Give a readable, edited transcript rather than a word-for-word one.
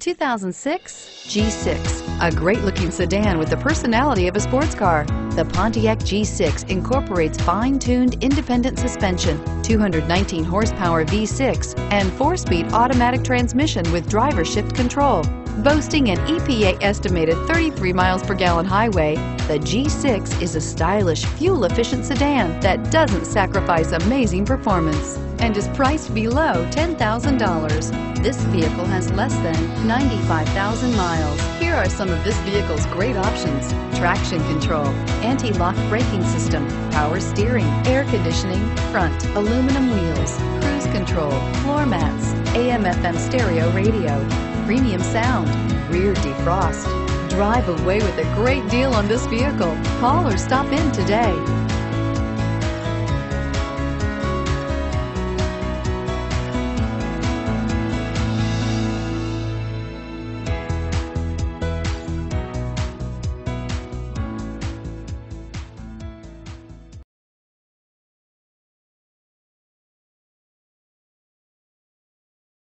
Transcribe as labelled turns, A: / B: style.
A: 2006 G6, a great-looking sedan with the personality of a sports car. The Pontiac G6 incorporates fine-tuned independent suspension, 219 horsepower V6, and 4-speed automatic transmission with driver shift control. Boasting an EPA estimated 33 miles per gallon highway, the G6 is a stylish, fuel-efficient sedan that doesn't sacrifice amazing performance and is priced below $10,000. This vehicle has less than 95,000 miles. Here are some of this vehicle's great options: traction control, anti-lock braking system, power steering, air conditioning, front, aluminum wheels, cruise control, floor mats, AM/FM stereo radio, premium sound, rear defrost. Drive away with a great deal on this vehicle. Call or stop in today.